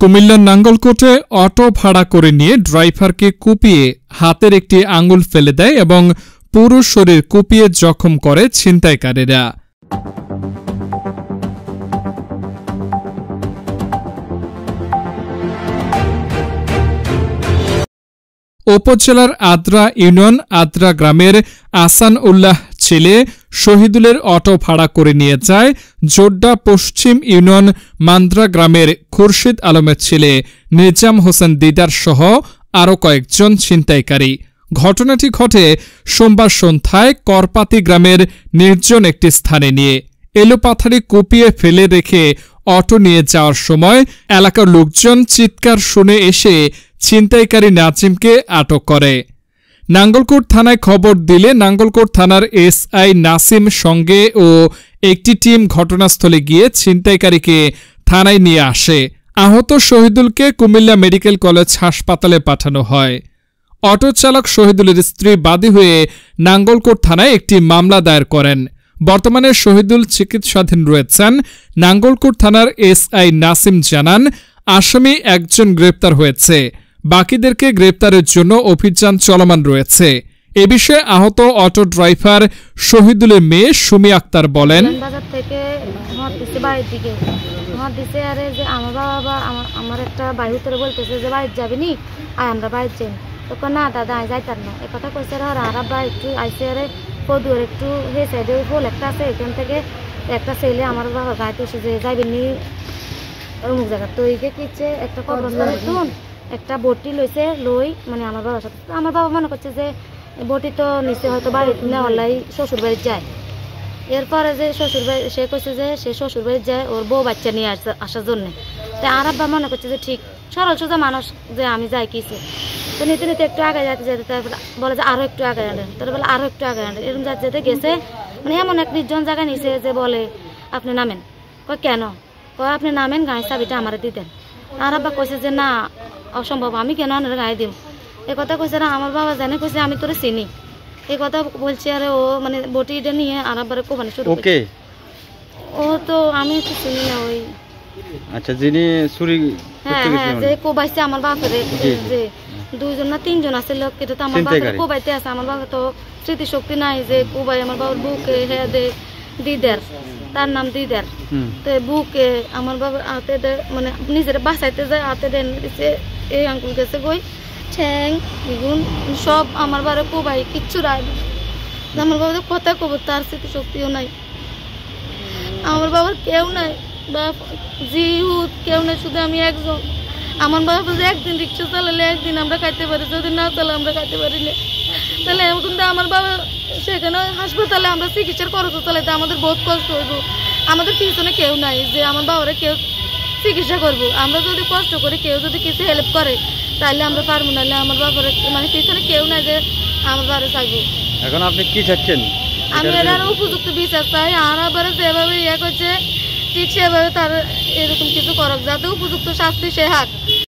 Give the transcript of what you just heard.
কুমিল্লার নাঙ্গলকোটে অটো ভাড়া করে নিয়ে ড্রাইভারকে কুপিয়ে হাতের একটি আঙুল ফেলে দেয় এবং পুরো শরীর কুপিয়ে জখম করে ছিনতাইকারীরা। উপজেলার আদ্রা ইউনিয়ন আদ্রা গ্রামের আসান উল্লাহ ছেলে শহীদুলের অটো ভাড়া করে নিয়ে যায় জোড্ডা পশ্চিম ইউনিয়ন মান্দ্রা গ্রামের খুরশিদ আলমের ছেলে নিজাম হোসেন দিদার সহ আরও কয়েকজন ছিনতাইকারী। ঘটনাটি ঘটে সোমবার সন্ধ্যায় করপাতি গ্রামের নির্জন একটি স্থানে নিয়ে এলোপাথারি কুপিয়ে ফেলে রেখে অটো নিয়ে যাওয়ার সময় এলাকার লোকজন চিৎকার শুনে এসে ছিনতাইকারী নাজিমকে আটক করে। নাঙ্গলকোট থানায় খবর দিলে নাঙ্গলকোট থানার এসআই নাসিম সঙ্গে ও একটি টিম ঘটনাস্থলে গিয়ে ছিনতাইকারীকে থানায় নিয়ে আসে। আহত শহীদুলকে কুমিল্লা মেডিকেল কলেজ হাসপাতালে পাঠানো হয়। অটো চালক শহীদুলের স্ত্রী বাদী হয়ে নাঙ্গলকোট থানায় একটি মামলা দায়ের করেন। বর্তমানে শহীদুল চিকিৎসাধীন রয়েছেন। নাঙ্গলকোট থানার এসআই নাসিম জানান, আসামি একজন গ্রেপ্তার হয়েছে, বাকিদেরকে গ্রেপ্তারের জন্য অভিযান চলমান রয়েছে। এ বিষয়ে আহত অটো ড্রাইভার শহীদুলের মেয়ে সুমি আক্তার বলেন, বাজার থেকে বাড়ির দিকে দিছে আরে যে আমার বাবা আমার একটা বাড়ি উত্তরে বলতেছে যে বাড়ির যাবি নি আর আমরা বাড়ির যাই তখন না দাদা আমি যাইতার না এ কথা কইছে আর আরাব্বা একটু আইসে আরে কদুর একটু হে সাইডে ফুল একটা আছে এখান থেকে একটা ছেলে আমার বাবা গাইতে এসে যে যাইবেন নি অমুক জায়গা তো এইকে কিচ্ছে একটা কবরস্থানে শুন একটা বটি লইছে লই মানে আমার বাবার সাথে আমার বাবা মনে করছে যে বটি তো নিচে হয়তো বাড়ি নেওয়ালাই শ্বশুর বাড়ি যায়। এরপরে যে শ্বশুর বাড়ি সে কইছে যে সে শ্বশুর বাড়ি যায় ওর বউ বাচ্চা নিয়ে আসার জন্য। তাই আর আব্বা মনে করছে যে ঠিক সরল সোজা মানুষ যে আমি যাই কিছু তো নিতে নিতে একটু আগে যেতে যেতে তারপরে বলে যে আরও একটু আগে আনেন তারপরে বলে আরও একটু আগে আনেন এরকম যেতে যেতে গেছে মানে এমন এক নির্জন জায়গায় নিছে যে বলে আপনি নামেন। কয় কেন? কয় আপনি নামেন গাড়ির চাবিটা আমার দিতেন। আর আব্বা কইছে যে না অসম্ভব আমি কেন আনার গায়ে দিব এ কথা কইছে না আমার বাবা জানে কইছে আমি তোরে চিনি এই কথা বলছি আরে ও মানে বটিটা নিয়ে আর আব্বারে কোবানি শুরু ওকে ও তো আমি তো চিনি না ওই আচ্ছা যিনি চুরি হ্যাঁ হ্যাঁ যে কোবাইছে আমার বাপের যে দুইজন না তিনজন আছে লোক এটা তো আমার বাপের কোবাইতে আছে আমার বাবা তো স্মৃতিশক্তি নাই যে কোবাই আমার বাবার বুকে হ্যাঁ দে দিদার তার নাম দিদার তো বুকে আমার বাবার হাতে মানে নিজের বাসাইতে যায় হাতে দেন দিছে এই আঙ্কুল গেছে গই ঠ্যাং বেগুন সব আমার বারে কোবাই কিচ্ছু রায় আমার বাবা কথা কব তার স্মৃতিশক্তিও নাই আমার বাবার কেউ নাই বা জিহুদ কেউ নাই শুধু আমি একজন। আমার বাবা বলছে একদিন রিক্সা চালালে একদিন আমরা খাইতে পারি যদি না চালে আমরা খাইতে পারি না তাহলে কিন্তু আমার বাবা সেখানে হাসপাতালে আমরা চিকিৎসার খরচ চালাইতে আমাদের বহুত কষ্ট হইব। আমাদের পিছনে কেউ নাই যে আমার বাবারা কেউ চিকিৎসা করবো। আমরা যদি কষ্ট করি কেউ যদি কিছু হেল্প করে তাহলে আমরা পারবো নাহলে আমার বাবার মানে পিছনে কেউ নাই যে আমার বাবারে চাইবো। এখন আপনি কি চাচ্ছেন? আমি এর উপযুক্ত বিচার চাই আর আবার যেভাবে ইয়ে করছে ঠিক সেভাবে তার এরকম কিছু করক যাতে উপযুক্ত শাস্তি সে হাক।